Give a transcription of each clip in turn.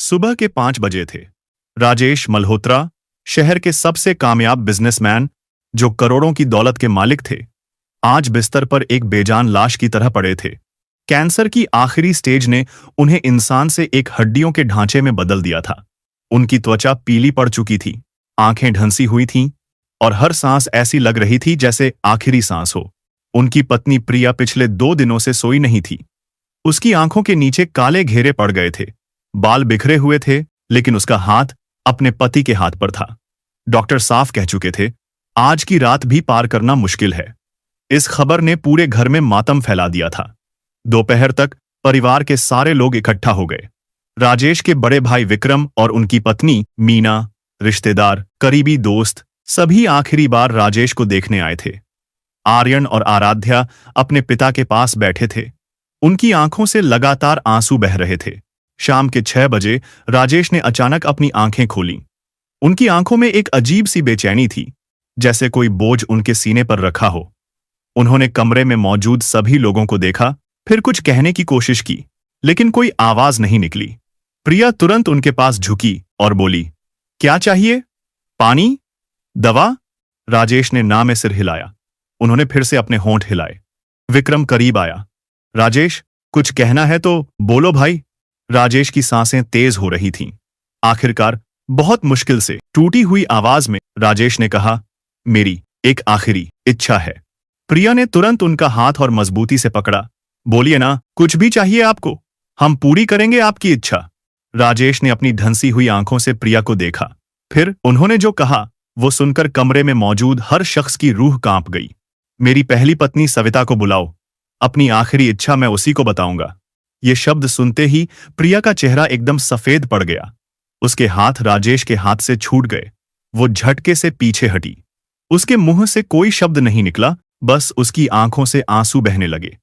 सुबह के 5 बजे थे। राजेश मल्होत्रा, शहर के सबसे कामयाब बिजनेसमैन, जो करोड़ों की दौलत के मालिक थे, आज बिस्तर पर एक बेजान लाश की तरह पड़े थे। कैंसर की आखिरी स्टेज ने उन्हें इंसान से एक हड्डियों के ढांचे में बदल दिया था। उनकी त्वचा पीली पड़ चुकी थी, आंखें ढंसी हुई थीं और हर सांस ऐसी लग रही थी जैसे आखिरी सांस हो। उनकी पत्नी प्रिया पिछले 2 दिनों से सोई नहीं थी। उसकी आंखों के नीचे काले घेरे पड़ गए थे, बाल बिखरे हुए थे, लेकिन उसका हाथ अपने पति के हाथ पर था। डॉक्टर साफ कह चुके थे, आज की रात भी पार करना मुश्किल है। इस खबर ने पूरे घर में मातम फैला दिया था। दोपहर तक परिवार के सारे लोग इकट्ठा हो गए। राजेश के बड़े भाई विक्रम और उनकी पत्नी मीना, रिश्तेदार, करीबी दोस्त, सभी आखिरी बार राजेश को देखने आए थे। आर्यन और आराध्या अपने पिता के पास बैठे थे। उनकी आंखों से लगातार आंसू बह रहे थे। शाम के 6 बजे राजेश ने अचानक अपनी आंखें खोलीं। उनकी आंखों में एक अजीब सी बेचैनी थी, जैसे कोई बोझ उनके सीने पर रखा हो। उन्होंने कमरे में मौजूद सभी लोगों को देखा, फिर कुछ कहने की कोशिश की, लेकिन कोई आवाज नहीं निकली। प्रिया तुरंत उनके पास झुकी और बोली, क्या चाहिए? पानी? दवा? राजेश ने ना में सिर हिलाया। उन्होंने फिर से अपने होंठ हिलाए। विक्रम करीब आया। राजेश, कुछ कहना है तो बोलो भाई। राजेश की सांसें तेज हो रही थीं। आखिरकार बहुत मुश्किल से टूटी हुई आवाज में राजेश ने कहा, मेरी एक आखिरी इच्छा है। प्रिया ने तुरंत उनका हाथ और मजबूती से पकड़ा। बोलिए ना, कुछ भी चाहिए आपको, हम पूरी करेंगे आपकी इच्छा। राजेश ने अपनी ढंसी हुई आंखों से प्रिया को देखा। फिर उन्होंने जो कहा वो सुनकर कमरे में मौजूद हर शख्स की रूह कांप गई। मेरी पहली पत्नी सविता को बुलाओ, अपनी आखिरी इच्छा मैं उसी को बताऊंगा। ये शब्द सुनते ही प्रिया का चेहरा एकदम सफेद पड़ गया। उसके हाथ राजेश के हाथ से छूट गए। वो झटके से पीछे हटी। उसके मुंह से कोई शब्द नहीं निकला, बस उसकी आंखों से आंसू बहने लगे।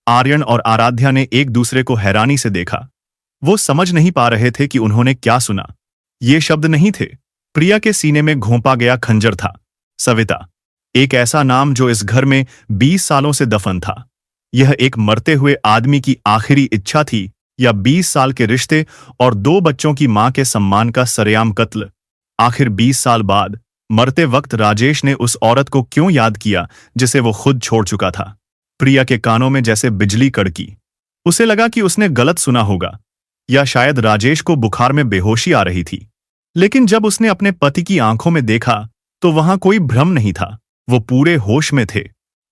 आर्यन और आराध्या ने एक दूसरे को हैरानी से देखा। वो समझ नहीं पा रहे थे कि उन्होंने क्या सुना। ये शब्द नहीं थे, प्रिया के सीने में घोंपा गया खंजर था। सविता, एक ऐसा नाम जो इस घर में 20 सालों से दफन था। यह एक मरते हुए आदमी की आखिरी इच्छा थी, या 20 साल के रिश्ते और 2 बच्चों की मां के सम्मान का सरेआम कत्ल? आखिर 20 साल बाद मरते वक्त राजेश ने उस औरत को क्यों याद किया जिसे वो खुद छोड़ चुका था? प्रिया के कानों में जैसे बिजली कड़की। उसे लगा कि उसने गलत सुना होगा, या शायद राजेश को बुखार में बेहोशी आ रही थी। लेकिन जब उसने अपने पति की आंखों में देखा तो वहां कोई भ्रम नहीं था। वो पूरे होश में थे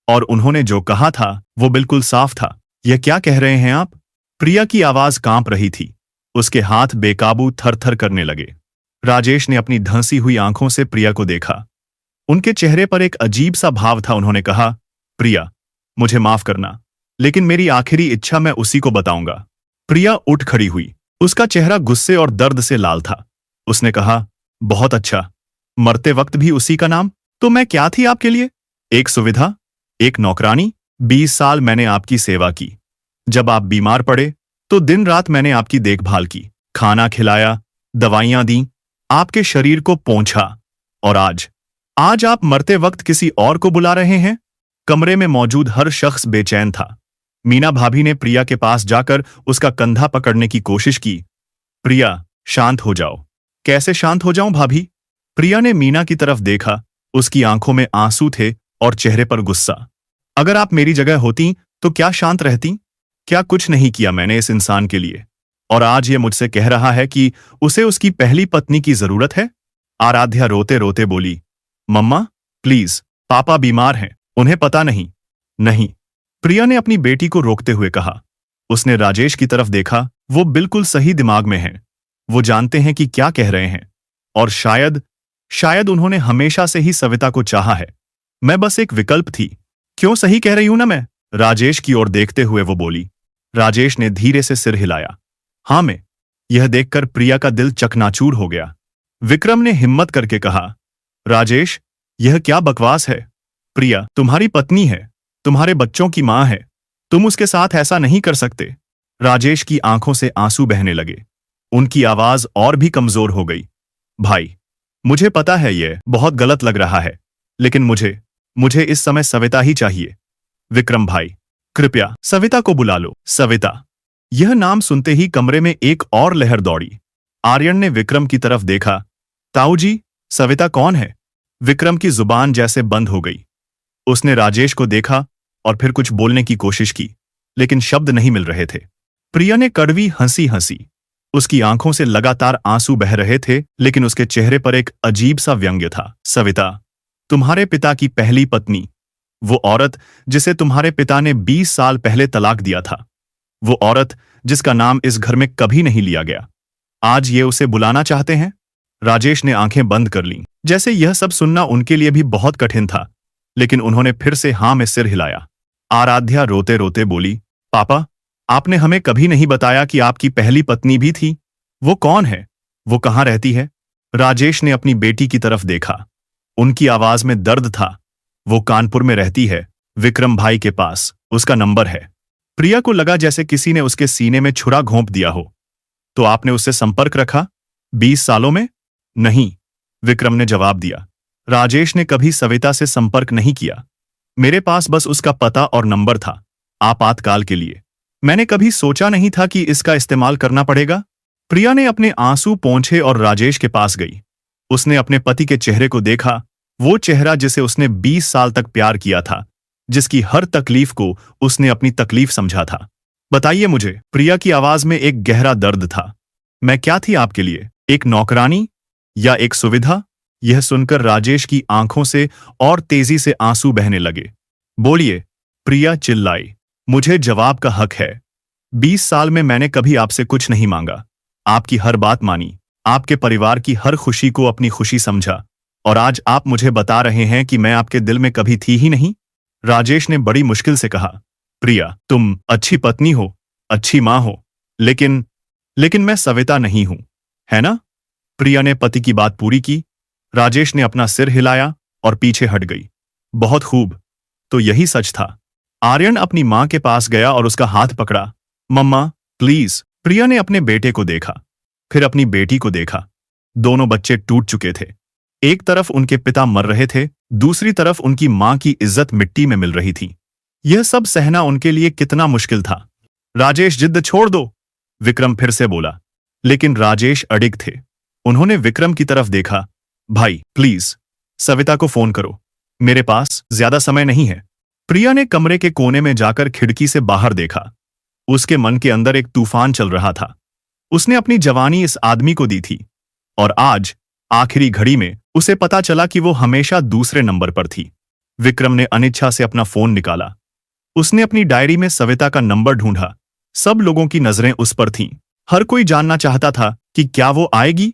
और उन्होंने जो कहा था वो बिल्कुल साफ था। यह क्या कह रहे हैं आप? प्रिया की आवाज कांप रही थी। उसके हाथ बेकाबू थर-थर करने लगे। राजेश ने अपनी धंसी हुई आंखों से प्रिया को देखा। उनके चेहरे पर एक अजीब सा भाव था। उन्होंने कहा, प्रिया, मुझे माफ करना, लेकिन मेरी आखिरी इच्छा मैं उसी को बताऊंगा। प्रिया उठ खड़ी हुई। उसका चेहरा गुस्से और दर्द से लाल था। उसने कहा, बहुत अच्छा, मरते वक्त भी उसी का नाम? तो मैं क्या थी आपके लिए? एक सुविधा, एक नौकरानी? 20 साल मैंने आपकी सेवा की। जब आप बीमार पड़े तो दिन रात मैंने आपकी देखभाल की, खाना खिलाया, दवाइयां दी, आपके शरीर को पोंछा। और आज आप मरते वक्त किसी और को बुला रहे हैं? कमरे में मौजूद हर शख्स बेचैन था। मीना भाभी ने प्रिया के पास जाकर उसका कंधा पकड़ने की कोशिश की। प्रिया, शांत हो जाओ। कैसे शांत हो जाऊं भाभी? प्रिया ने मीना की तरफ देखा। उसकी आंखों में आंसू थे और चेहरे पर गुस्सा। अगर आप मेरी जगह होती तो क्या शांत रहती? क्या कुछ नहीं किया मैंने इस इंसान के लिए, और आज ये मुझसे कह रहा है कि उसे उसकी पहली पत्नी की जरूरत है? आराध्या रोते रोते बोली, मम्मा प्लीज, पापा बीमार हैं, उन्हें पता नहीं। नहीं, प्रिया ने अपनी बेटी को रोकते हुए कहा। उसने राजेश की तरफ देखा। वो बिल्कुल सही दिमाग में हैं। वो जानते हैं कि क्या कह रहे हैं, और शायद उन्होंने हमेशा से ही सविता को चाहा है। मैं बस एक विकल्प थी। क्यों सही कह रही हूं ना मैं? राजेश की ओर देखते हुए वो बोली। राजेश ने धीरे से सिर हिलाया। हाँ मैं। यह देखकर प्रिया का दिल चकनाचूर हो गया। विक्रम ने हिम्मत करके कहा, राजेश, यह क्या बकवास है? प्रिया तुम्हारी पत्नी है, तुम्हारे बच्चों की मां है, तुम उसके साथ ऐसा नहीं कर सकते। राजेश की आंखों से आंसू बहने लगे। उनकी आवाज और भी कमजोर हो गई। भाई, मुझे पता है यह बहुत गलत लग रहा है, लेकिन मुझे इस समय सविता ही चाहिए। विक्रम भाई, कृपया सविता को बुला लो। सविता। यह नाम सुनते ही कमरे में एक और लहर दौड़ी। आर्यन ने विक्रम की तरफ देखा। ताऊ जी, सविता कौन है? विक्रम की जुबान जैसे बंद हो गई। उसने राजेश को देखा और फिर कुछ बोलने की कोशिश की, लेकिन शब्द नहीं मिल रहे थे। प्रिया ने कड़वी हंसी हंसी। उसकी आंखों से लगातार आंसू बह रहे थे, लेकिन उसके चेहरे पर एक अजीब सा व्यंग्य था। सविता, तुम्हारे पिता की पहली पत्नी, वो औरत जिसे तुम्हारे पिता ने 20 साल पहले तलाक दिया था, वो औरत जिसका नाम इस घर में कभी नहीं लिया गया, आज ये उसे बुलाना चाहते हैं? राजेश ने आंखें बंद कर लीं, जैसे यह सब सुनना उनके लिए भी बहुत कठिन था, लेकिन उन्होंने फिर से हाँ में सिर हिलाया। आराध्या रोते रोते बोली, पापा, आपने हमें कभी नहीं बताया कि आपकी पहली पत्नी भी थी। वो कौन है? वो कहाँ रहती है? राजेश ने अपनी बेटी की तरफ देखा। उनकी आवाज में दर्द था। वो कानपुर में रहती है, विक्रम भाई के पास, उसका नंबर है। प्रिया को लगा जैसे किसी ने उसके सीने में छुरा घोंप दिया हो। तो आपने उससे संपर्क रखा 20 सालों में? नहीं, विक्रम ने जवाब दिया। राजेश ने कभी सविता से संपर्क नहीं किया। मेरे पास बस उसका पता और नंबर था, आपातकाल के लिए। मैंने कभी सोचा नहीं था कि इसका इस्तेमाल करना पड़ेगा। प्रिया ने अपने आंसू पोंछे और राजेश के पास गई। उसने अपने पति के चेहरे को देखा, वो चेहरा जिसे उसने 20 साल तक प्यार किया था, जिसकी हर तकलीफ को उसने अपनी तकलीफ समझा था। बताइए मुझे, प्रिया की आवाज में एक गहरा दर्द था। मैं क्या थी आपके लिए, एक नौकरानी या एक सुविधा? यह सुनकर राजेश की आंखों से और तेजी से आंसू बहने लगे। बोलिए, प्रिया चिल्लाई, मुझे जवाब का हक है। 20 साल में मैंने कभी आपसे कुछ नहीं मांगा, आपकी हर बात मानी, आपके परिवार की हर खुशी को अपनी खुशी समझा, और आज आप मुझे बता रहे हैं कि मैं आपके दिल में कभी थी ही नहीं? राजेश ने बड़ी मुश्किल से कहा, प्रिया, तुम अच्छी पत्नी हो, अच्छी मां हो, लेकिन मैं सविता नहीं हूं, है ना? प्रिया ने पति की बात पूरी की। राजेश ने अपना सिर हिलाया और पीछे हट गई। बहुत खूब, तो यही सच था। आर्यन अपनी मां के पास गया और उसका हाथ पकड़ा। मम्मा, प्लीज। प्रिया ने अपने बेटे को देखा, फिर अपनी बेटी को देखा। दोनों बच्चे टूट चुके थे। एक तरफ उनके पिता मर रहे थे, दूसरी तरफ उनकी मां की इज्जत मिट्टी में मिल रही थी। यह सब सहना उनके लिए कितना मुश्किल था। राजेश, जिद्द छोड़ दो, विक्रम फिर से बोला। लेकिन राजेश अडिग थे। उन्होंने विक्रम की तरफ देखा। भाई, प्लीज, सविता को फोन करो, मेरे पास ज्यादा समय नहीं है। प्रिया ने कमरे के कोने में जाकर खिड़की से बाहर देखा। उसके मन के अंदर एक तूफान चल रहा था। उसने अपनी जवानी इस आदमी को दी थी, और आज आखिरी घड़ी में उसे पता चला कि वो हमेशा दूसरे नंबर पर थी। विक्रम ने अनिच्छा से अपना फोन निकाला। उसने अपनी डायरी में सविता का नंबर ढूंढा। सब लोगों की नजरें उस पर थीं। हर कोई जानना चाहता था कि क्या वो आएगी।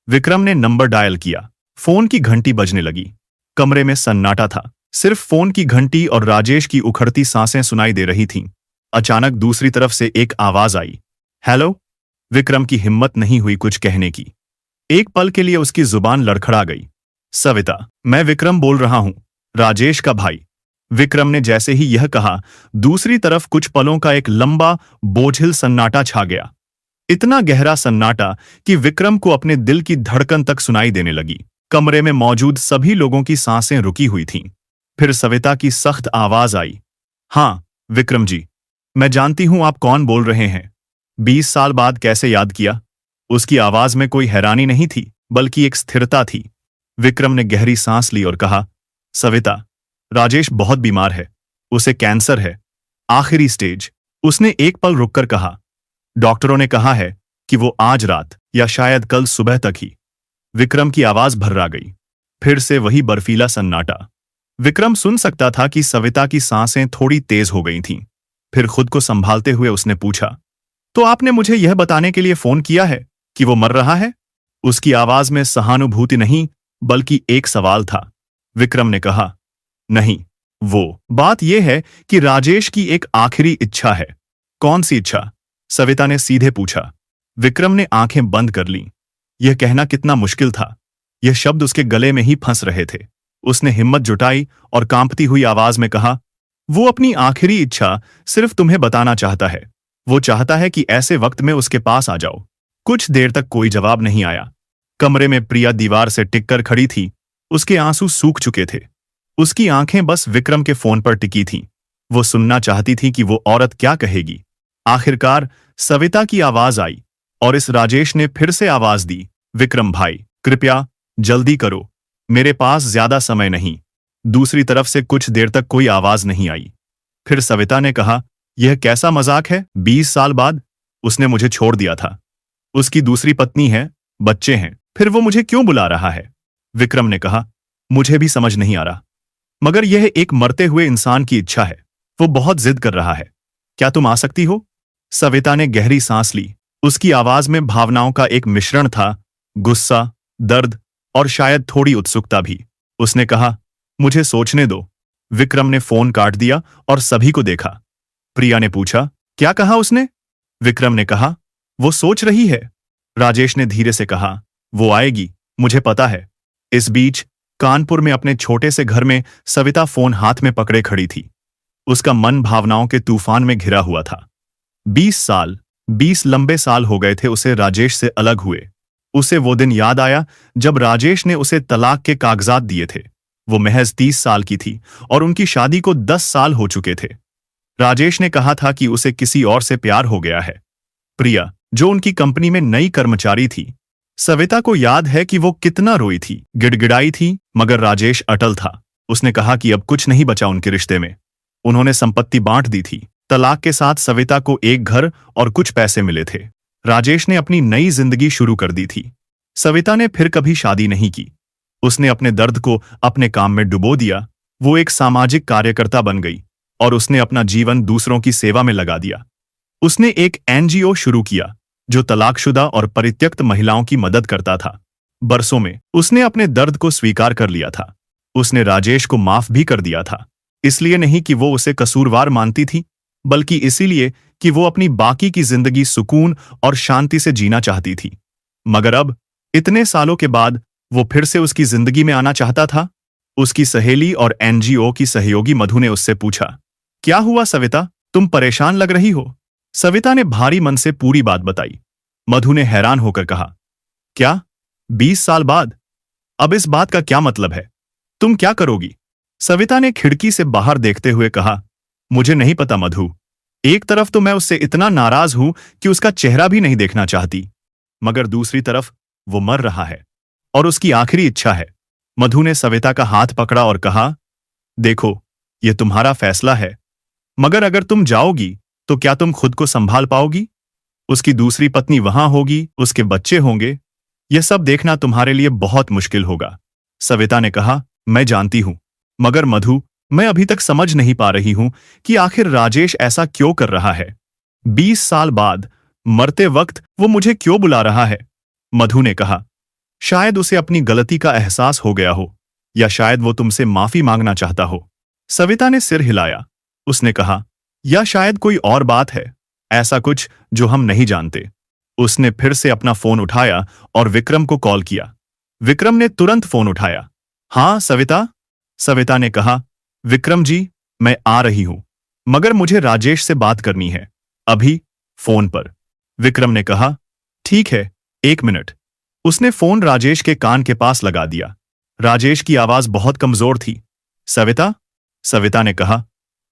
विक्रम ने नंबर डायल किया। फोन की घंटी बजने लगी। कमरे में सन्नाटा था। सिर्फ फोन की घंटी और राजेश की उखड़ती सांसें सुनाई दे रही थीं। अचानक दूसरी तरफ से एक आवाज आई, हेलो। विक्रम की हिम्मत नहीं हुई कुछ कहने की। एक पल के लिए उसकी जुबान लड़खड़ा गई। सविता, मैं विक्रम बोल रहा हूं, राजेश का भाई। विक्रम ने जैसे ही यह कहा, दूसरी तरफ कुछ पलों का एक लंबा बोझिल सन्नाटा छा गया। इतना गहरा सन्नाटा कि विक्रम को अपने दिल की धड़कन तक सुनाई देने लगी। कमरे में मौजूद सभी लोगों की सांसें रुकी हुई थीं। फिर सविता की सख्त आवाज आई, हाँ विक्रम जी, मैं जानती हूं आप कौन बोल रहे हैं। 20 साल बाद कैसे याद किया? उसकी आवाज में कोई हैरानी नहीं थी, बल्कि एक स्थिरता थी। विक्रम ने गहरी सांस ली और कहा, सविता, राजेश बहुत बीमार है, उसे कैंसर है, आखिरी स्टेज। उसने एक पल रुककर कहा, डॉक्टरों ने कहा है कि वो आज रात या शायद कल सुबह तक ही। विक्रम की आवाज भर्रा गई। फिर से वही बर्फीला सन्नाटा। विक्रम सुन सकता था कि सविता की सांसें थोड़ी तेज हो गई थीं। फिर खुद को संभालते हुए उसने पूछा, तो आपने मुझे यह बताने के लिए फोन किया है कि वो मर रहा है? उसकी आवाज में सहानुभूति नहीं, बल्कि एक सवाल था। विक्रम ने कहा, नहीं, वो बात यह है कि राजेश की एक आखिरी इच्छा है। कौन सी इच्छा? सविता ने सीधे पूछा। विक्रम ने आंखें बंद कर लीं। यह कहना कितना मुश्किल था। यह शब्द उसके गले में ही फंस रहे थे। उसने हिम्मत जुटाई और कांपती हुई आवाज में कहा, वो अपनी आखिरी इच्छा सिर्फ तुम्हें बताना चाहता है। वो चाहता है कि ऐसे वक्त में उसके पास आ जाओ। कुछ देर तक कोई जवाब नहीं आया। कमरे में प्रिया दीवार से टिककर खड़ी थी। उसके आंसू सूख चुके थे। उसकी आंखें बस विक्रम के फोन पर टिकी थीं। वो सुनना चाहती थी कि वो औरत क्या कहेगी। आखिरकार सविता की आवाज आई, और इस राजेश ने फिर से आवाज दी, विक्रम भाई, कृपया जल्दी करो, मेरे पास ज्यादा समय नहीं। दूसरी तरफ से कुछ देर तक कोई आवाज नहीं आई। फिर सविता ने कहा, यह कैसा मजाक है? 20 साल बाद उसने मुझे छोड़ दिया था। उसकी दूसरी पत्नी है, बच्चे हैं, फिर वो मुझे क्यों बुला रहा है? विक्रम ने कहा, मुझे भी समझ नहीं आ रहा, मगर यह एक मरते हुए इंसान की इच्छा है। वो बहुत जिद कर रहा है। क्या तुम आ सकती हो? सविता ने गहरी सांस ली। उसकी आवाज में भावनाओं का एक मिश्रण था, गुस्सा, दर्द और शायद थोड़ी उत्सुकता भी। उसने कहा, मुझे सोचने दो। विक्रम ने फोन काट दिया और सभी को देखा। प्रिया ने पूछा, क्या कहा उसने? विक्रम ने कहा, वो सोच रही है। राजेश ने धीरे से कहा, वो आएगी, मुझे पता है। इस बीच कानपुर में अपने छोटे से घर में सविता फोन हाथ में पकड़े खड़ी थी। उसका मन भावनाओं के तूफान में घिरा हुआ था। 20 लंबे साल हो गए थे उसे राजेश से अलग हुए। उसे वो दिन याद आया जब राजेश ने उसे तलाक के कागजात दिए थे। वो महज 30 साल की थी और उनकी शादी को 10 साल हो चुके थे। राजेश ने कहा था कि उसे किसी और से प्यार हो गया है। प्रिया, जो उनकी कंपनी में नई कर्मचारी थी, सविता को याद है कि वो कितना रोई थी, गिड़गिड़ाई थी, मगर राजेश अटल था। उसने कहा कि अब कुछ नहीं बचा उनके रिश्ते में। उन्होंने संपत्ति बांट दी थी। तलाक के साथ सविता को एक घर और कुछ पैसे मिले थे। राजेश ने अपनी नई जिंदगी शुरू कर दी थी। सविता ने फिर कभी शादी नहीं की। उसने अपने दर्द को अपने काम में डुबो दिया। वो एक सामाजिक कार्यकर्ता बन गई और उसने अपना जीवन दूसरों की सेवा में लगा दिया। उसने एक एनजीओ शुरू किया जो तलाकशुदा और परित्यक्त महिलाओं की मदद करता था। बरसों में उसने अपने दर्द को स्वीकार कर लिया था। उसने राजेश को माफ भी कर दिया था, इसलिए नहीं कि वो उसे कसूरवार मानती थी, बल्कि इसीलिए कि वो अपनी बाकी की जिंदगी सुकून और शांति से जीना चाहती थी। मगर अब, इतने सालों के बाद, वो फिर से उसकी जिंदगी में आना चाहता था। उसकी सहेली और एनजीओ की सहयोगी मधु ने उससे पूछा, क्या हुआ सविता, तुम परेशान लग रही हो? सविता ने भारी मन से पूरी बात बताई। मधु ने हैरान होकर कहा, क्या 20 साल बाद? अब इस बात का क्या मतलब है? तुम क्या करोगी? सविता ने खिड़की से बाहर देखते हुए कहा, मुझे नहीं पता मधु। एक तरफ तो मैं उससे इतना नाराज हूं कि उसका चेहरा भी नहीं देखना चाहती, मगर दूसरी तरफ वो मर रहा है और उसकी आखिरी इच्छा है। मधु ने सविता का हाथ पकड़ा और कहा, देखो, यह तुम्हारा फैसला है, मगर अगर तुम जाओगी तो क्या तुम खुद को संभाल पाओगी? उसकी दूसरी पत्नी वहां होगी, उसके बच्चे होंगे, यह सब देखना तुम्हारे लिए बहुत मुश्किल होगा। सविता ने कहा, मैं जानती हूं, मगर मधु, मैं अभी तक समझ नहीं पा रही हूं कि आखिर राजेश ऐसा क्यों कर रहा है। 20 साल बाद, मरते वक्त वो मुझे क्यों बुला रहा है? मधु ने कहा, शायद उसे अपनी गलती का एहसास हो गया हो, या शायद वो तुमसे माफी मांगना चाहता हो। सविता ने सिर हिलाया। उसने कहा, या शायद कोई और बात है, ऐसा कुछ जो हम नहीं जानते। उसने फिर से अपना फोन उठाया और विक्रम को कॉल किया। विक्रम ने तुरंत फोन उठाया। हाँ सविता? सविता ने कहा, विक्रम जी, मैं आ रही हूं, मगर मुझे राजेश से बात करनी है, अभी, फोन पर। विक्रम ने कहा, ठीक है, 1 मिनट। उसने फोन राजेश के कान के पास लगा दिया। राजेश की आवाज बहुत कमजोर थी। सविता? सविता ने कहा,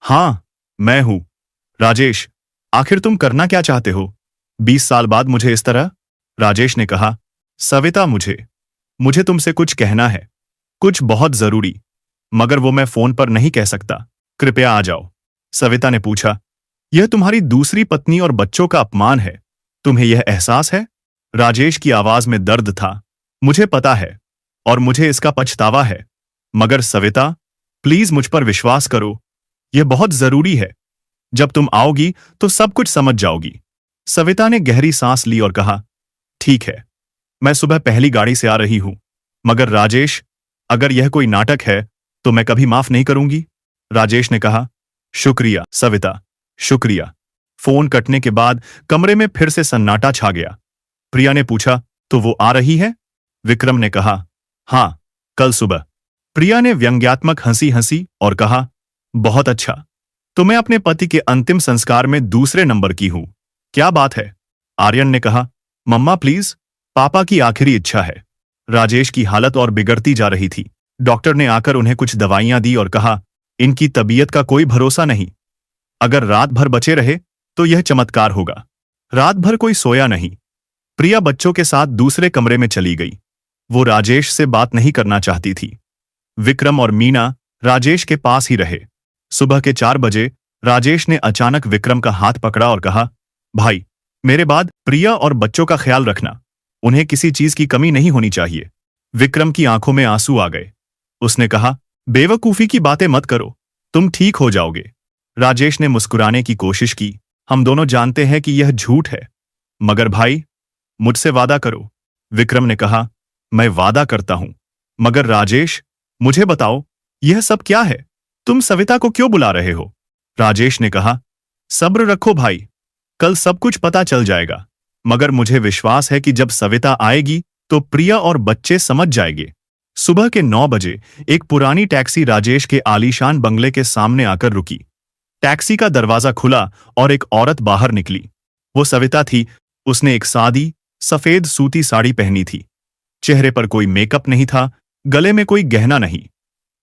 हाँ, मैं हूं। राजेश, आखिर तुम करना क्या चाहते हो? 20 साल बाद मुझे इस तरह? राजेश ने कहा, सविता, मुझे तुमसे कुछ कहना है, कुछ बहुत जरूरी, मगर वो मैं फोन पर नहीं कह सकता। कृपया आ जाओ। सविता ने पूछा, यह तुम्हारी दूसरी पत्नी और बच्चों का अपमान है, तुम्हें यह एहसास है? राजेश की आवाज में दर्द था। मुझे पता है और मुझे इसका पछतावा है, मगर सविता, प्लीज मुझ पर विश्वास करो, यह बहुत जरूरी है। जब तुम आओगी तो सब कुछ समझ जाओगी। सविता ने गहरी सांस ली और कहा, ठीक है, मैं सुबह पहली गाड़ी से आ रही हूं, मगर राजेश, अगर यह कोई नाटक है तो मैं कभी माफ नहीं करूंगी। राजेश ने कहा, शुक्रिया सविता, शुक्रिया। फोन कटने के बाद कमरे में फिर से सन्नाटा छा गया। प्रिया ने पूछा, तो वो आ रही है? विक्रम ने कहा, हां, कल सुबह। प्रिया ने व्यंग्यात्मक हंसी हंसी और कहा, बहुत अच्छा, तो मैं अपने पति के अंतिम संस्कार में दूसरे नंबर की हूं, क्या बात है? आर्यन ने कहा, मम्मा प्लीज, पापा की आखिरी इच्छा है। राजेश की हालत और बिगड़ती जा रही थी। डॉक्टर ने आकर उन्हें कुछ दवाइयां दी और कहा, इनकी तबीयत का कोई भरोसा नहीं, अगर रात भर बचे रहे तो यह चमत्कार होगा। रात भर कोई सोया नहीं। प्रिया बच्चों के साथ दूसरे कमरे में चली गई। वो राजेश से बात नहीं करना चाहती थी। विक्रम और मीना राजेश के पास ही रहे। सुबह के 4 बजे राजेश ने अचानक विक्रम का हाथ पकड़ा और कहा, भाई, मेरे बाद प्रिया और बच्चों का ख्याल रखना। उन्हें किसी चीज की कमी नहीं होनी चाहिए। विक्रम की आंखों में आंसू आ गए। उसने कहा, बेवकूफी की बातें मत करो, तुम ठीक हो जाओगे। राजेश ने मुस्कुराने की कोशिश की। हम दोनों जानते हैं कि यह झूठ है, मगर भाई, मुझसे वादा करो। विक्रम ने कहा, मैं वादा करता हूं, मगर राजेश, मुझे बताओ, यह सब क्या है? तुम सविता को क्यों बुला रहे हो? राजेश ने कहा, सब्र रखो भाई, कल सब कुछ पता चल जाएगा। मगर मुझे विश्वास है कि जब सविता आएगी तो प्रिया और बच्चे समझ जाएंगे। सुबह के 9 बजे एक पुरानी टैक्सी राजेश के आलीशान बंगले के सामने आकर रुकी। टैक्सी का दरवाजा खुला और एक औरत बाहर निकली। वो सविता थी। उसने एक सादी सफेद सूती साड़ी पहनी थी। चेहरे पर कोई मेकअप नहीं था, गले में कोई गहना नहीं।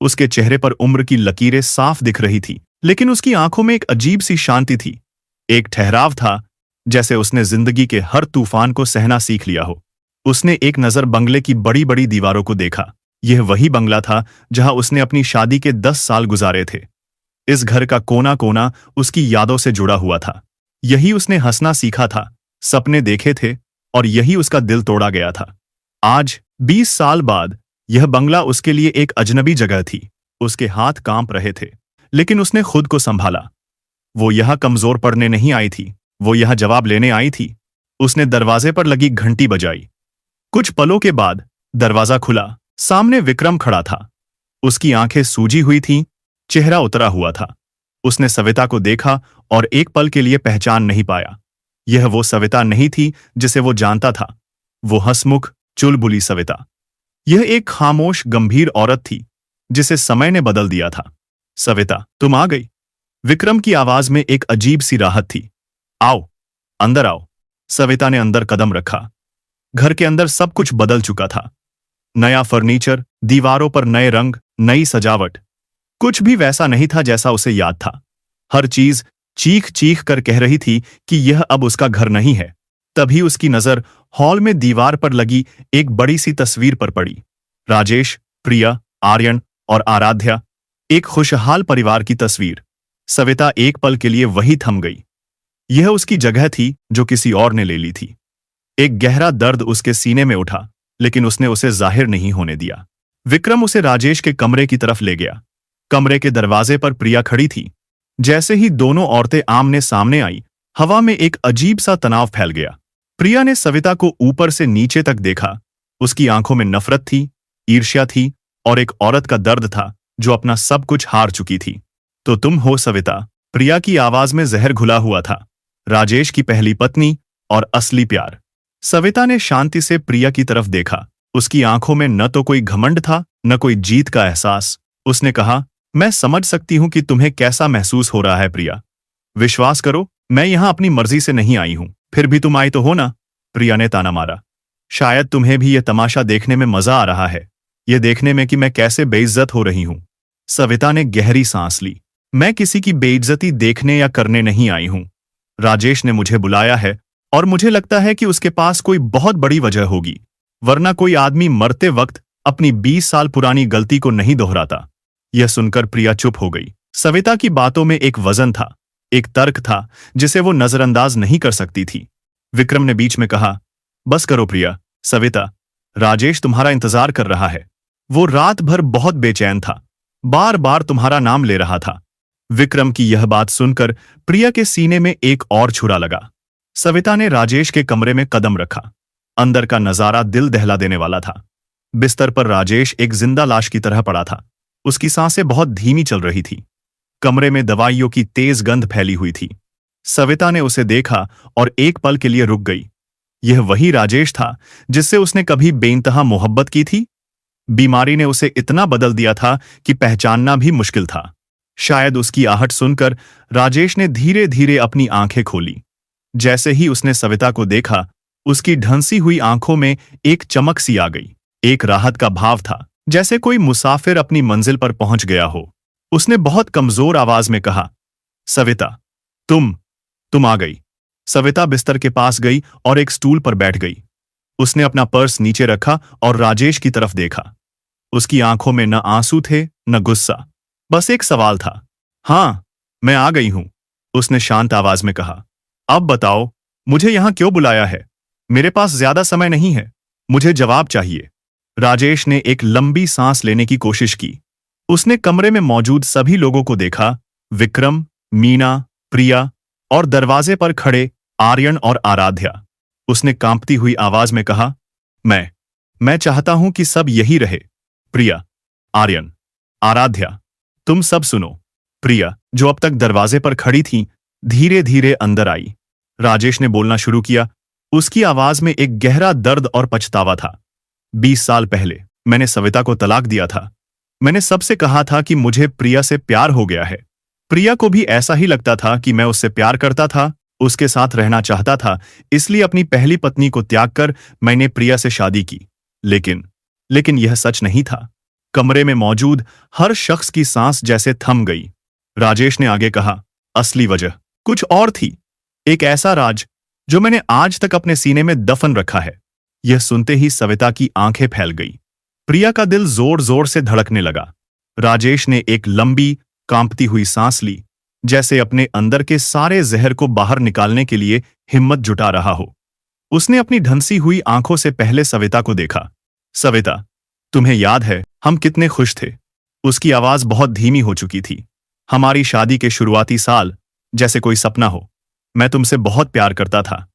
उसके चेहरे पर उम्र की लकीरें साफ दिख रही थी, लेकिन उसकी आंखों में एक अजीब सी शांति थी। एक ठहराव था, जैसे उसने जिंदगी के हर तूफान को सहना सीख लिया हो। उसने एक नजर बंगले की बड़ी बड़ी दीवारों को देखा। यह वही बंगला था जहां उसने अपनी शादी के 10 साल गुजारे थे। इस घर का कोना कोना उसकी यादों से जुड़ा हुआ था। यही उसने हंसना सीखा था, सपने देखे थे, और यही उसका दिल तोड़ा गया था। आज 20 साल बाद यह बंगला उसके लिए एक अजनबी जगह थी। उसके हाथ कांप रहे थे, लेकिन उसने खुद को संभाला। वो यहां कमजोर पड़ने नहीं आई थी, वो यहां जवाब लेने आई थी। उसने दरवाजे पर लगी घंटी बजाई। कुछ पलों के बाद दरवाजा खुला। सामने विक्रम खड़ा था। उसकी आंखें सूजी हुई थीं, चेहरा उतरा हुआ था। उसने सविता को देखा और एक पल के लिए पहचान नहीं पाया। यह वो सविता नहीं थी जिसे वो जानता था। वो हंसमुख, चुलबुली सविता। यह एक खामोश, गंभीर औरत थी जिसे समय ने बदल दिया था। सविता, तुम आ गई। विक्रम की आवाज में एक अजीब सी राहत थी। आओ, अंदर आओ। सविता ने अंदर कदम रखा। घर के अंदर सब कुछ बदल चुका था। नया फर्नीचर, दीवारों पर नए रंग, नई सजावट। कुछ भी वैसा नहीं था जैसा उसे याद था। हर चीज चीख चीख कर कह रही थी कि यह अब उसका घर नहीं है। तभी उसकी नजर हॉल में दीवार पर लगी एक बड़ी सी तस्वीर पर पड़ी। राजेश, प्रिया, आर्यन और आराध्या, एक खुशहाल परिवार की तस्वीर। सविता एक पल के लिए वही थम गई। यह उसकी जगह थी जो किसी और ने ले ली थी। एक गहरा दर्द उसके सीने में उठा, लेकिन उसने उसे जाहिर नहीं होने दिया। विक्रम उसे राजेश के कमरे की तरफ ले गया। कमरे के दरवाजे पर प्रिया खड़ी थी। जैसे ही दोनों औरतें आमने सामने आई, हवा में एक अजीब सा तनाव फैल गया। प्रिया ने सविता को ऊपर से नीचे तक देखा। उसकी आंखों में नफरत थी, ईर्ष्या थी, और एक औरत का दर्द था जो अपना सब कुछ हार चुकी थी। तो तुम हो सविता? प्रिया की आवाज में जहर घुला हुआ था। राजेश की पहली पत्नी और असली प्यार। सविता ने शांति से प्रिया की तरफ देखा। उसकी आंखों में न तो कोई घमंड था, न कोई जीत का एहसास। उसने कहा, मैं समझ सकती हूं कि तुम्हें कैसा महसूस हो रहा है प्रिया। विश्वास करो, मैं यहां अपनी मर्जी से नहीं आई हूं। फिर भी तुम आई तो हो ना? प्रिया ने ताना मारा। शायद तुम्हें भी यह तमाशा देखने में मजा आ रहा है, यह देखने में कि मैं कैसे बेइज्जत हो रही हूं। सविता ने गहरी सांस ली। मैं किसी की बेइज्जती देखने या करने नहीं आई हूं। राजेश ने मुझे बुलाया है, और मुझे लगता है कि उसके पास कोई बहुत बड़ी वजह होगी, वरना कोई आदमी मरते वक्त अपनी 20 साल पुरानी गलती को नहीं दोहराता। यह सुनकर प्रिया चुप हो गई। सविता की बातों में एक वजन था, एक तर्क था जिसे वो नजरअंदाज नहीं कर सकती थी। विक्रम ने बीच में कहा, बस करो प्रिया। सविता, राजेश तुम्हारा इंतजार कर रहा है। वो रात भर बहुत बेचैन था, बार बार तुम्हारा नाम ले रहा था। विक्रम की यह बात सुनकर प्रिया के सीने में एक और छुरा लगा। सविता ने राजेश के कमरे में कदम रखा। अंदर का नजारा दिल दहला देने वाला था। बिस्तर पर राजेश एक जिंदा लाश की तरह पड़ा था। उसकी सांसें बहुत धीमी चल रही थी। कमरे में दवाइयों की तेज गंध फैली हुई थी। सविता ने उसे देखा और एक पल के लिए रुक गई। यह वही राजेश था जिससे उसने कभी बेइंतहा मोहब्बत की थी। बीमारी ने उसे इतना बदल दिया था कि पहचानना भी मुश्किल था। शायद उसकी आहट सुनकर राजेश ने धीरे धीरे अपनी आंखें खोली। जैसे ही उसने सविता को देखा, उसकी ढंसी हुई आंखों में एक चमक सी आ गई। एक राहत का भाव था, जैसे कोई मुसाफिर अपनी मंजिल पर पहुंच गया हो। उसने बहुत कमजोर आवाज में कहा, सविता, तुम आ गई। सविता बिस्तर के पास गई और एक स्टूल पर बैठ गई। उसने अपना पर्स नीचे रखा और राजेश की तरफ देखा। उसकी आंखों में न आंसू थे न गुस्सा, बस एक सवाल था। हाँ, मैं आ गई हूं, उसने शांत आवाज में कहा। अब बताओ, मुझे यहां क्यों बुलाया है? मेरे पास ज्यादा समय नहीं है, मुझे जवाब चाहिए। राजेश ने एक लंबी सांस लेने की कोशिश की। उसने कमरे में मौजूद सभी लोगों को देखा, विक्रम, मीना, प्रिया और दरवाजे पर खड़े आर्यन और आराध्या। उसने कांपती हुई आवाज में कहा, मैं चाहता हूं कि सब यही रहे। प्रिया, आर्यन, आराध्या, तुम सब सुनो। प्रिया, जो अब तक दरवाजे पर खड़ी थी, धीरे धीरे अंदर आई। राजेश ने बोलना शुरू किया। उसकी आवाज में एक गहरा दर्द और पछतावा था। 20 साल पहले मैंने सविता को तलाक दिया था। मैंने सबसे कहा था कि मुझे प्रिया से प्यार हो गया है। प्रिया को भी ऐसा ही लगता था कि मैं उससे प्यार करता था, उसके साथ रहना चाहता था, इसलिए अपनी पहली पत्नी को त्याग कर मैंने प्रिया से शादी की। लेकिन यह सच नहीं था। कमरे में मौजूद हर शख्स की सांस जैसे थम गई। राजेश ने आगे कहा, असली वजह कुछ और थी। एक ऐसा राज जो मैंने आज तक अपने सीने में दफन रखा है। यह सुनते ही सविता की आंखें फैल गई। प्रिया का दिल जोर जोर से धड़कने लगा। राजेश ने एक लंबी, कांपती हुई सांस ली, जैसे अपने अंदर के सारे जहर को बाहर निकालने के लिए हिम्मत जुटा रहा हो। उसने अपनी ढंसी हुई आंखों से पहले सविता को देखा। सविता, तुम्हें याद है हम कितने खुश थे? उसकी आवाज बहुत धीमी हो चुकी थी। हमारी शादी के शुरुआती साल जैसे कोई सपना हो। मैं तुमसे बहुत प्यार करता था,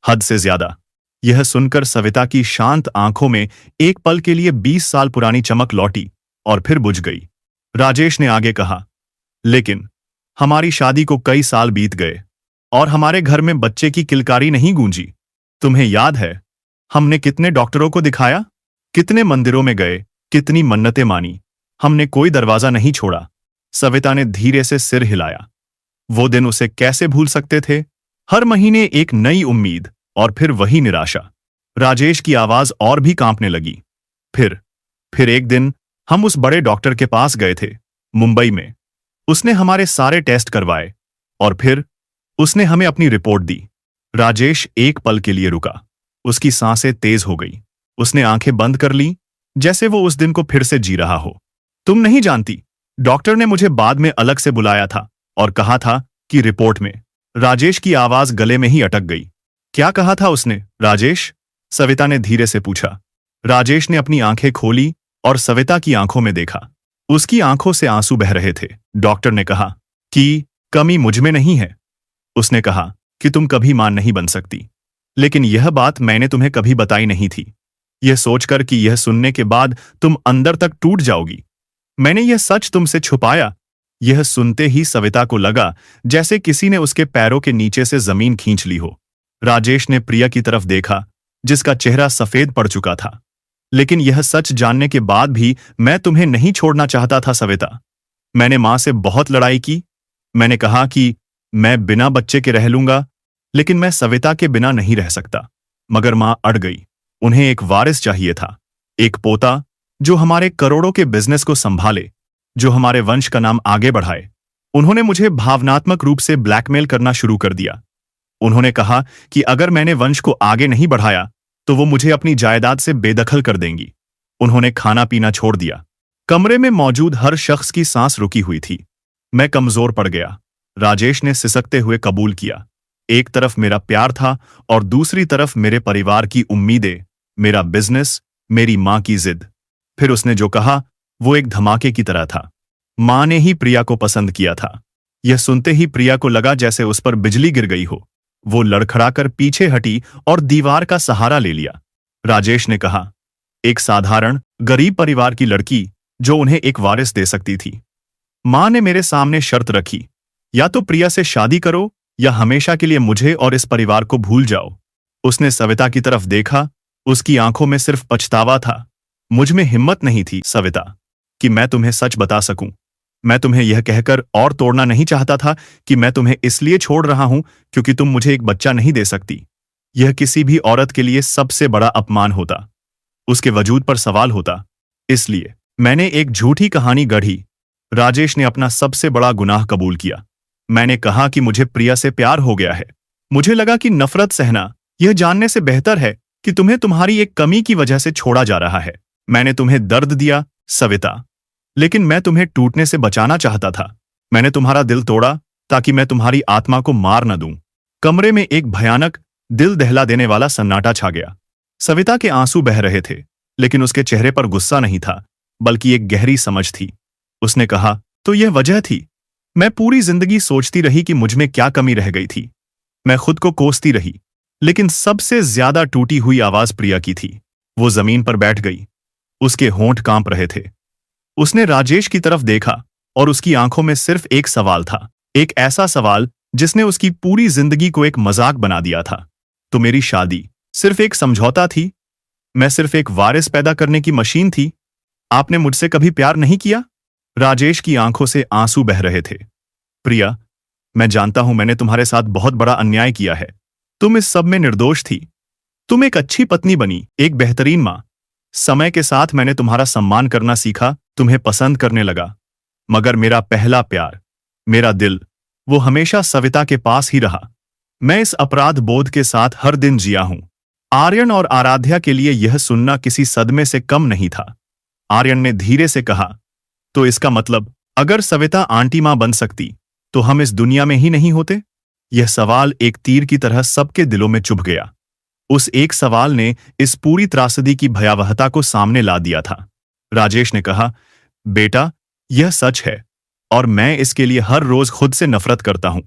हद से ज्यादा। यह सुनकर सविता की शांत आंखों में एक पल के लिए 20 साल पुरानी चमक लौटी और फिर बुझ गई। राजेश ने आगे कहा, लेकिन हमारी शादी को कई साल बीत गए और हमारे घर में बच्चे की किलकारी नहीं गूंजी। तुम्हें याद है हमने कितने डॉक्टरों को दिखाया, कितने मंदिरों में गए, कितनी मन्नतें मानी, हमने कोई दरवाजा नहीं छोड़ा। सविता ने धीरे से सिर हिलाया। वो दिन उसे कैसे भूल सकते थे? हर महीने एक नई उम्मीद और फिर वही निराशा। राजेश की आवाज और भी कांपने लगी। फिर एक दिन हम उस बड़े डॉक्टर के पास गए थे, मुंबई में। उसने हमारे सारे टेस्ट करवाए और फिर उसने हमें अपनी रिपोर्ट दी। राजेश एक पल के लिए रुका। उसकी सांसें तेज हो गई। उसने आंखें बंद कर ली, जैसे वो उस दिन को फिर से जी रहा हो। तुम नहीं जानती, डॉक्टर ने मुझे बाद में अलग से बुलाया था और कहा था कि रिपोर्ट में। राजेश की आवाज गले में ही अटक गई। क्या कहा था उसने, राजेश? सविता ने धीरे से पूछा। राजेश ने अपनी आंखें खोली और सविता की आंखों में देखा। उसकी आंखों से आंसू बह रहे थे। डॉक्टर ने कहा कि कमी मुझ में नहीं है। उसने कहा कि तुम कभी मां नहीं बन सकती। लेकिन यह बात मैंने तुम्हें कभी बताई नहीं थी, यह सोचकर कि यह सुनने के बाद तुम अंदर तक टूट जाओगी। मैंने यह सच तुमसे छुपाया। यह सुनते ही सविता को लगा जैसे किसी ने उसके पैरों के नीचे से जमीन खींच ली हो। राजेश ने प्रिया की तरफ देखा, जिसका चेहरा सफेद पड़ चुका था। लेकिन यह सच जानने के बाद भी मैं तुम्हें नहीं छोड़ना चाहता था सविता। मैंने मां से बहुत लड़ाई की। मैंने कहा कि मैं बिना बच्चे के रह लूंगा, लेकिन मैं सविता के बिना नहीं रह सकता। मगर मां अड़ गई। उन्हें एक वारिस चाहिए था, एक पोता जो हमारे करोड़ों के बिजनेस को संभाले, जो हमारे वंश का नाम आगे बढ़ाए। उन्होंने मुझे भावनात्मक रूप से ब्लैकमेल करना शुरू कर दिया। उन्होंने कहा कि अगर मैंने वंश को आगे नहीं बढ़ाया तो वो मुझे अपनी जायदाद से बेदखल कर देंगी। उन्होंने खाना पीना छोड़ दिया। कमरे में मौजूद हर शख्स की सांस रुकी हुई थी। मैं कमजोर पड़ गया, राजेश ने सिसकते हुए कबूल किया। एक तरफ मेरा प्यार था और दूसरी तरफ मेरे परिवार की उम्मीदें, मेरा बिजनेस, मेरी मां की जिद। फिर उसने जो कहा वो एक धमाके की तरह था। मां ने ही प्रिया को पसंद किया था। यह सुनते ही प्रिया को लगा जैसे उस पर बिजली गिर गई हो। वो लड़खड़ाकर पीछे हटी और दीवार का सहारा ले लिया। राजेश ने कहा, एक साधारण गरीब परिवार की लड़की जो उन्हें एक वारिस दे सकती थी। मां ने मेरे सामने शर्त रखी, या तो प्रिया से शादी करो या हमेशा के लिए मुझे और इस परिवार को भूल जाओ। उसने सविता की तरफ देखा। उसकी आंखों में सिर्फ पछतावा था। मुझ में हिम्मत नहीं थी सविता कि मैं तुम्हें सच बता सकूं। मैं तुम्हें यह कहकर और तोड़ना नहीं चाहता था कि मैं तुम्हें इसलिए छोड़ रहा हूं क्योंकि तुम मुझे एक बच्चा नहीं दे सकती। यह किसी भी औरत के लिए सबसे बड़ा अपमान होता, उसके वजूद पर सवाल होता। इसलिए मैंने एक झूठी कहानी गढ़ी। राजेश ने अपना सबसे बड़ा गुनाह कबूल किया। मैंने कहा कि मुझे प्रिया से प्यार हो गया है। मुझे लगा कि नफरत सहना यह जानने से बेहतर है कि तुम्हें तुम्हारी एक कमी की वजह से छोड़ा जा रहा है। मैंने तुम्हें दर्द दिया, सविता, लेकिन मैं तुम्हें टूटने से बचाना चाहता था। मैंने तुम्हारा दिल तोड़ा ताकि मैं तुम्हारी आत्मा को मार न दूं। कमरे में एक भयानक, दिल दहला देने वाला सन्नाटा छा गया। सविता के आंसू बह रहे थे, लेकिन उसके चेहरे पर गुस्सा नहीं था, बल्कि एक गहरी समझ थी। उसने कहा, तो यह वजह थी। मैं पूरी जिंदगी सोचती रही कि मुझ में क्या कमी रह गई थी। मैं खुद को कोसती रही, लेकिन सबसे ज्यादा टूटी हुई आवाज प्रिया की थी। वो जमीन पर बैठ गई। उसके होंठ कांप रहे थे। उसने राजेश की तरफ देखा और उसकी आंखों में सिर्फ एक सवाल था, एक ऐसा सवाल जिसने उसकी पूरी जिंदगी को एक मजाक बना दिया था। तो मेरी शादी सिर्फ एक समझौता थी? मैं सिर्फ एक वारिस पैदा करने की मशीन थी? आपने मुझसे कभी प्यार नहीं किया? राजेश की आंखों से आंसू बह रहे थे। प्रिया, मैं जानता हूं मैंने तुम्हारे साथ बहुत बड़ा अन्याय किया है। तुम इस सब में निर्दोष थी। तुम एक अच्छी पत्नी बनी, एक बेहतरीन मां। समय के साथ मैंने तुम्हारा सम्मान करना सीखा, तुम्हें पसंद करने लगा। मगर मेरा पहला प्यार, मेरा दिल, वो हमेशा सविता के पास ही रहा। मैं इस अपराध बोध के साथ हर दिन जिया हूं। आर्यन और आराध्या के लिए यह सुनना किसी सदमे से कम नहीं था। आर्यन ने धीरे से कहा, तो इसका मतलब अगर सविता आंटी मां बन सकती तो हम इस दुनिया में ही नहीं होते? यह सवाल एक तीर की तरह सबके दिलों में चुभ गया। उस एक सवाल ने इस पूरी त्रासदी की भयावहता को सामने ला दिया था। राजेश ने कहा, बेटा, यह सच है और मैं इसके लिए हर रोज खुद से नफरत करता हूं।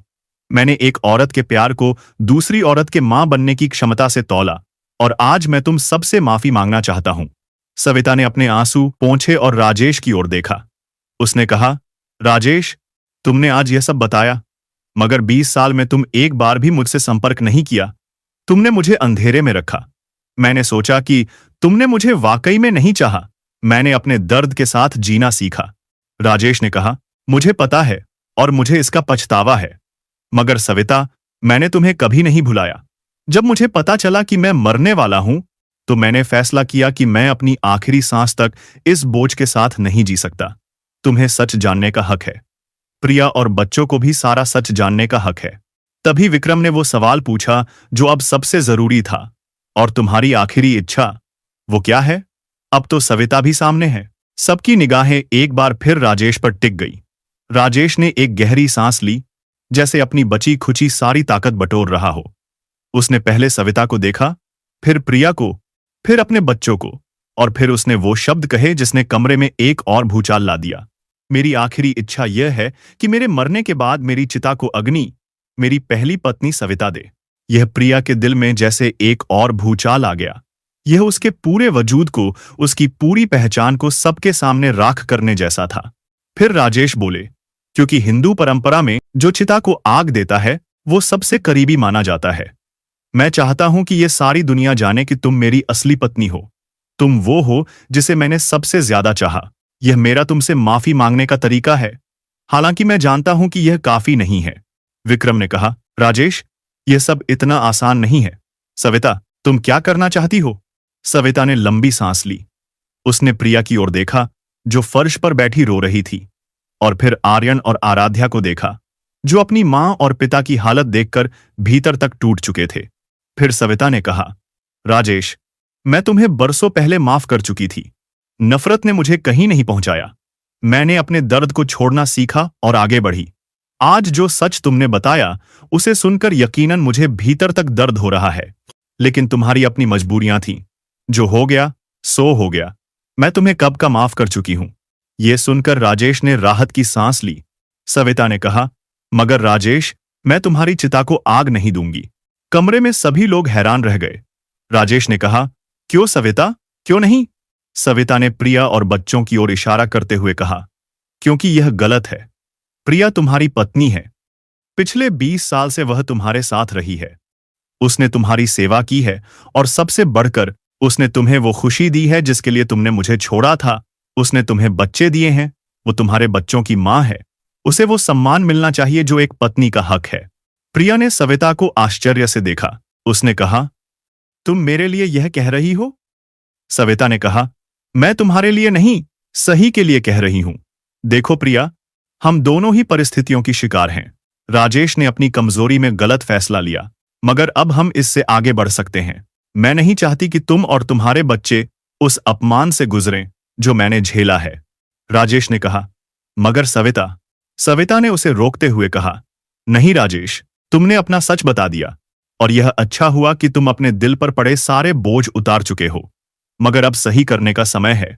मैंने एक औरत के प्यार को दूसरी औरत के मां बनने की क्षमता से तौला और आज मैं तुम सबसे माफी मांगना चाहता हूं। सविता ने अपने आंसू पोंछे और राजेश की ओर देखा। उसने कहा, राजेश, तुमने आज यह सब बताया, मगर 20 साल में तुम एक बार भी मुझसे संपर्क नहीं किया। तुमने मुझे अंधेरे में रखा। मैंने सोचा कि तुमने मुझे वाकई में नहीं चाहा। मैंने अपने दर्द के साथ जीना सीखा। राजेश ने कहा, मुझे पता है और मुझे इसका पछतावा है। मगर सविता, मैंने तुम्हें कभी नहीं भुलाया। जब मुझे पता चला कि मैं मरने वाला हूं, तो मैंने फैसला किया कि मैं अपनी आखिरी सांस तक इस बोझ के साथ नहीं जी सकता। तुम्हें सच जानने का हक है। प्रिया और बच्चों को भी सारा सच जानने का हक है। तभी विक्रम ने वो सवाल पूछा जो अब सबसे जरूरी था, और तुम्हारी आखिरी इच्छा, वो क्या है? अब तो सविता भी सामने है। सबकी निगाहें एक बार फिर राजेश पर टिक गई। राजेश ने एक गहरी सांस ली, जैसे अपनी बची खुची सारी ताकत बटोर रहा हो। उसने पहले सविता को देखा, फिर प्रिया को, फिर अपने बच्चों को, और फिर उसने वो शब्द कहे जिसने कमरे में एक और भूचाल ला दिया। मेरी आखिरी इच्छा यह है कि मेरे मरने के बाद मेरी चिता को अग्नि मेरी पहली पत्नी सविता दे। यह प्रिया के दिल में जैसे एक और भूचाल आ गया। यह उसके पूरे वजूद को, उसकी पूरी पहचान को सबके सामने राख करने जैसा था। फिर राजेश बोले, क्योंकि हिंदू परंपरा में जो चिता को आग देता है वो सबसे करीबी माना जाता है। मैं चाहता हूं कि यह सारी दुनिया जाने कि तुम मेरी असली पत्नी हो। तुम वो हो जिसे मैंने सबसे ज्यादा चाहा। यह मेरा तुमसे माफी मांगने का तरीका है, हालांकि मैं जानता हूं कि यह काफी नहीं है। विक्रम ने कहा, राजेश, यह सब इतना आसान नहीं है। सविता, तुम क्या करना चाहती हो? सविता ने लंबी सांस ली। उसने प्रिया की ओर देखा, जो फर्श पर बैठी रो रही थी, और फिर आर्यन और आराध्या को देखा, जो अपनी मां और पिता की हालत देखकर भीतर तक टूट चुके थे। फिर सविता ने कहा, राजेश, मैं तुम्हें बरसों पहले माफ कर चुकी थी। नफरत ने मुझे कहीं नहीं पहुंचाया। मैंने अपने दर्द को छोड़ना सीखा और आगे बढ़ी। आज जो सच तुमने बताया, उसे सुनकर यकीनन मुझे भीतर तक दर्द हो रहा है, लेकिन तुम्हारी अपनी मजबूरियां थीं। जो हो गया सो हो गया। मैं तुम्हें कब का माफ कर चुकी हूं। यह सुनकर राजेश ने राहत की सांस ली। सविता ने कहा, मगर राजेश, मैं तुम्हारी चिता को आग नहीं दूंगी। कमरे में सभी लोग हैरान रह गए। राजेश ने कहा, क्यों सविता, क्यों नहीं? सविता ने प्रिया और बच्चों की ओर इशारा करते हुए कहा, क्योंकि यह गलत है। प्रिया तुम्हारी पत्नी है। पिछले 20 साल से वह तुम्हारे साथ रही है। उसने तुम्हारी सेवा की है और सबसे बढ़कर उसने तुम्हें वो खुशी दी है जिसके लिए तुमने मुझे छोड़ा था। उसने तुम्हें बच्चे दिए हैं, वो तुम्हारे बच्चों की मां है। उसे वो सम्मान मिलना चाहिए जो एक पत्नी का हक है। प्रिया ने सविता को आश्चर्य से देखा। उसने कहा, तुम मेरे लिए यह कह रही हो? सविता ने कहा, मैं तुम्हारे लिए नहीं, सही के लिए कह रही हूं। देखो प्रिया, हम दोनों ही परिस्थितियों की शिकार हैं। राजेश ने अपनी कमजोरी में गलत फैसला लिया, मगर अब हम इससे आगे बढ़ सकते हैं। मैं नहीं चाहती कि तुम और तुम्हारे बच्चे उस अपमान से गुजरें जो मैंने झेला है। राजेश ने कहा, मगर सविता ने उसे रोकते हुए कहा, नहीं राजेश, तुमने अपना सच बता दिया और यह अच्छा हुआ कि तुम अपने दिल पर पड़े सारे बोझ उतार चुके हो। मगर अब सही करने का समय है।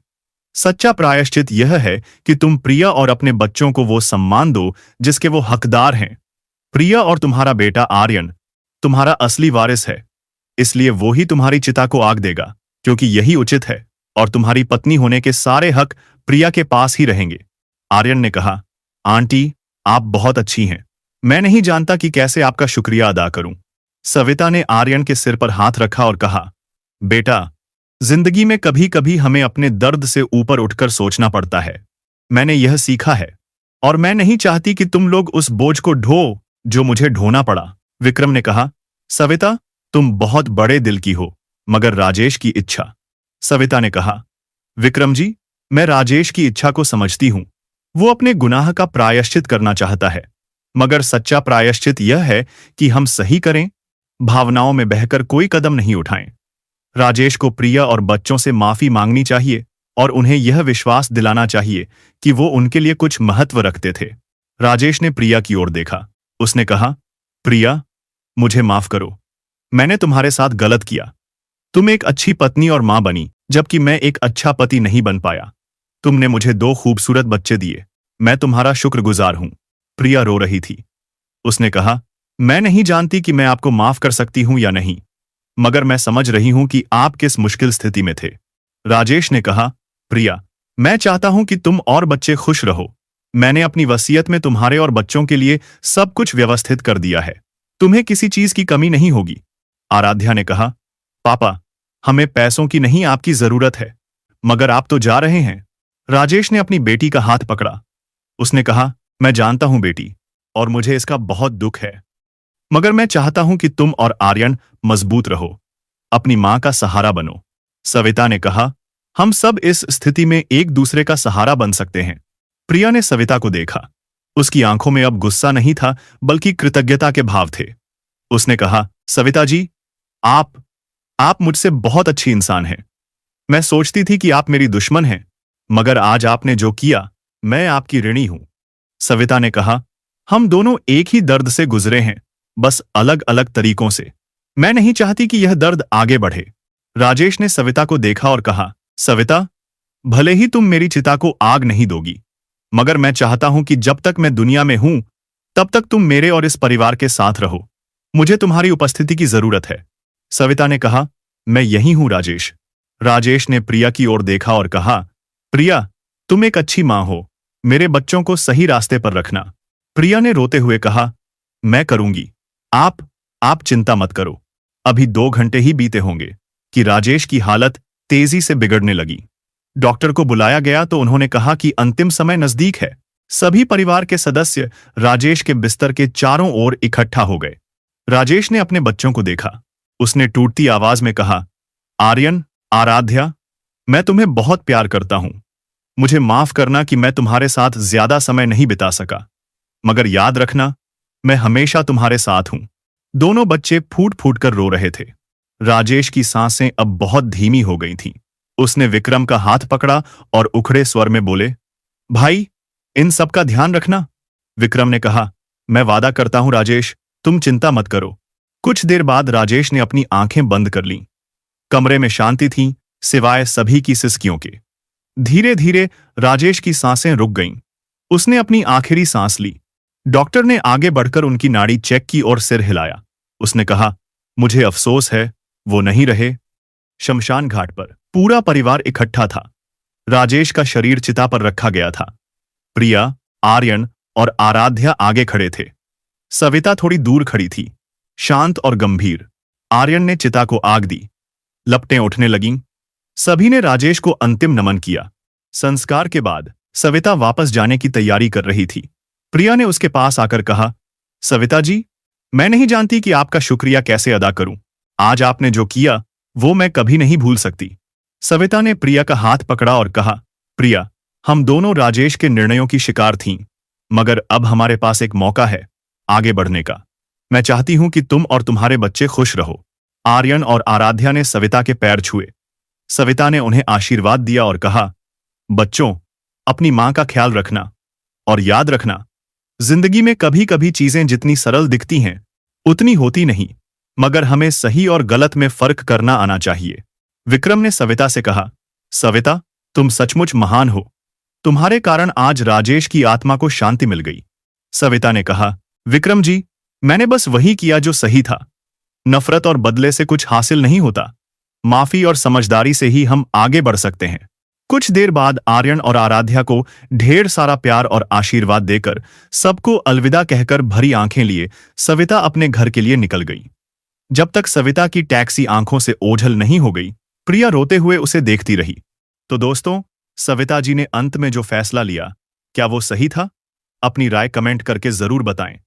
सच्चा प्रायश्चित यह है कि तुम प्रिया और अपने बच्चों को वो सम्मान दो जिसके वो हकदार हैं। प्रिया और तुम्हारा बेटा आर्यन तुम्हारा असली वारिस है, इसलिए वो ही तुम्हारी चिता को आग देगा, क्योंकि यही उचित है और तुम्हारी पत्नी होने के सारे हक प्रिया के पास ही रहेंगे। आर्यन ने कहा, आंटी, आप बहुत अच्छी हैं। मैं नहीं जानता कि कैसे आपका शुक्रिया अदा करूं। सविता ने आर्यन के सिर पर हाथ रखा और कहा, बेटा, जिंदगी में कभी कभी हमें अपने दर्द से ऊपर उठकर सोचना पड़ता है। मैंने यह सीखा है और मैं नहीं चाहती कि तुम लोग उस बोझ को ढो जो मुझे ढोना पड़ा। विक्रम ने कहा, सविता, तुम बहुत बड़े दिल की हो, मगर राजेश की इच्छा। सविता ने कहा, विक्रम जी, मैं राजेश की इच्छा को समझती हूं। वो अपने गुनाह का प्रायश्चित करना चाहता है, मगर सच्चा प्रायश्चित यह है कि हम सही करें, भावनाओं में बहकर कोई कदम नहीं उठाएं। राजेश को प्रिया और बच्चों से माफी मांगनी चाहिए और उन्हें यह विश्वास दिलाना चाहिए कि वो उनके लिए कुछ महत्व रखते थे। राजेश ने प्रिया की ओर देखा। उसने कहा, प्रिया, मुझे माफ करो। मैंने तुम्हारे साथ गलत किया। तुम एक अच्छी पत्नी और मां बनी, जबकि मैं एक अच्छा पति नहीं बन पाया। तुमने मुझे 2 खूबसूरत बच्चे दिए। मैं तुम्हारा शुक्रगुजार हूं। प्रिया रो रही थी। उसने कहा, मैं नहीं जानती कि मैं आपको माफ कर सकती हूं या नहीं, मगर मैं समझ रही हूं कि आप किस मुश्किल स्थिति में थे। राजेश ने कहा, प्रिया, मैं चाहता हूं कि तुम और बच्चे खुश रहो। मैंने अपनी वसीयत में तुम्हारे और बच्चों के लिए सब कुछ व्यवस्थित कर दिया है। तुम्हें किसी चीज की कमी नहीं होगी। आराध्या ने कहा, पापा, हमें पैसों की नहीं आपकी जरूरत है, मगर आप तो जा रहे हैं। राजेश ने अपनी बेटी का हाथ पकड़ा। उसने कहा, मैं जानता हूं बेटी, और मुझे इसका बहुत दुख है, मगर मैं चाहता हूं कि तुम और आर्यन मजबूत रहो, अपनी मां का सहारा बनो। सविता ने कहा, हम सब इस स्थिति में एक दूसरे का सहारा बन सकते हैं। प्रिया ने सविता को देखा। उसकी आंखों में अब गुस्सा नहीं था, बल्कि कृतज्ञता के भाव थे। उसने कहा, सविता जी, आप मुझसे बहुत अच्छी इंसान हैं। मैं सोचती थी कि आप मेरी दुश्मन हैं, मगर आज आपने जो किया, मैं आपकी ऋणी हूं। सविता ने कहा, हम दोनों एक ही दर्द से गुजरे हैं, बस अलग अलग तरीकों से। मैं नहीं चाहती कि यह दर्द आगे बढ़े। राजेश ने सविता को देखा और कहा, सविता, भले ही तुम मेरी चिता को आग नहीं दोगी, मगर मैं चाहता हूं कि जब तक मैं दुनिया में हूं, तब तक तुम मेरे और इस परिवार के साथ रहो। मुझे तुम्हारी उपस्थिति की जरूरत है। सविता ने कहा, मैं यहीं हूं राजेश। राजेश ने प्रिया की ओर देखा और कहा, प्रिया, तुम एक अच्छी मां हो। मेरे बच्चों को सही रास्ते पर रखना। प्रिया ने रोते हुए कहा, मैं करूंगी। आप चिंता मत करो। अभी 2 घंटे ही बीते होंगे कि राजेश की हालत तेजी से बिगड़ने लगी। डॉक्टर को बुलाया गया तो उन्होंने कहा कि अंतिम समय नजदीक है। सभी परिवार के सदस्य राजेश के बिस्तर के चारों ओर इकट्ठा हो गए। राजेश ने अपने बच्चों को देखा। उसने टूटती आवाज में कहा, आर्यन, आराध्या, मैं तुम्हें बहुत प्यार करता हूं। मुझे माफ करना कि मैं तुम्हारे साथ ज्यादा समय नहीं बिता सका, मगर याद रखना, मैं हमेशा तुम्हारे साथ हूं। दोनों बच्चे फूट फूट कर रो रहे थे। राजेश की सांसें अब बहुत धीमी हो गई थीं। उसने विक्रम का हाथ पकड़ा और उखड़े स्वर में बोले, भाई, इन सब का ध्यान रखना। विक्रम ने कहा, मैं वादा करता हूं राजेश, तुम चिंता मत करो। कुछ देर बाद राजेश ने अपनी आंखें बंद कर लीं। कमरे में शांति थी, सिवाय सभी की सिसकियों के। धीरे धीरे राजेश की सांसें रुक गईं। उसने अपनी आखिरी सांस ली। डॉक्टर ने आगे बढ़कर उनकी नाड़ी चेक की और सिर हिलाया। उसने कहा, मुझे अफसोस है, वो नहीं रहे। शमशान घाट पर पूरा परिवार इकट्ठा था। राजेश का शरीर चिता पर रखा गया था। प्रिया, आर्यन और आराध्या आगे खड़े थे। सविता थोड़ी दूर खड़ी थी, शांत और गंभीर। आर्यन ने चिता को आग दी। लपटें उठने लगीं। सभी ने राजेश को अंतिम नमन किया। संस्कार के बाद सविता वापस जाने की तैयारी कर रही थी। प्रिया ने उसके पास आकर कहा, सविता जी, मैं नहीं जानती कि आपका शुक्रिया कैसे अदा करूं। आज आपने जो किया वो मैं कभी नहीं भूल सकती। सविता ने प्रिया का हाथ पकड़ा और कहा, प्रिया, हम दोनों राजेश के निर्णयों की शिकार थीं, मगर अब हमारे पास एक मौका है आगे बढ़ने का। मैं चाहती हूं कि तुम और तुम्हारे बच्चे खुश रहो। आर्यन और आराध्या ने सविता के पैर छुए। सविता ने उन्हें आशीर्वाद दिया और कहा, बच्चों, अपनी मां का ख्याल रखना और याद रखना, जिंदगी में कभी कभी चीजें जितनी सरल दिखती हैं उतनी होती नहीं, मगर हमें सही और गलत में फर्क करना आना चाहिए। विक्रम ने सविता से कहा, सविता, तुम सचमुच महान हो। तुम्हारे कारण आज राजेश की आत्मा को शांति मिल गई। सविता ने कहा, विक्रम जी, मैंने बस वही किया जो सही था। नफरत और बदले से कुछ हासिल नहीं होता। माफी और समझदारी से ही हम आगे बढ़ सकते हैं। कुछ देर बाद आर्यन और आराध्या को ढेर सारा प्यार और आशीर्वाद देकर सबको अलविदा कहकर भरी आंखें लिए सविता अपने घर के लिए निकल गई। जब तक सविता की टैक्सी आंखों से ओझल नहीं हो गई, प्रिया रोते हुए उसे देखती रही। तो दोस्तों, सविता जी ने अंत में जो फैसला लिया, क्या वो सही था? अपनी राय कमेंट करके जरूर बताएं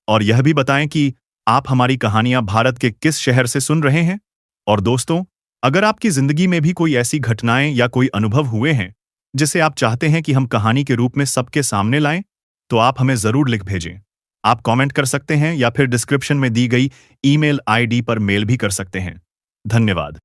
और यह भी बताएं कि आप हमारी कहानियां भारत के किस शहर से सुन रहे हैं। और दोस्तों, अगर आपकी जिंदगी में भी कोई ऐसी घटनाएं या कोई अनुभव हुए हैं जिसे आप चाहते हैं कि हम कहानी के रूप में सबके सामने लाएं, तो आप हमें जरूर लिख भेजें। आप कमेंट कर सकते हैं या फिर डिस्क्रिप्शन में दी गई ईमेल आईडी पर मेल भी कर सकते हैं। धन्यवाद।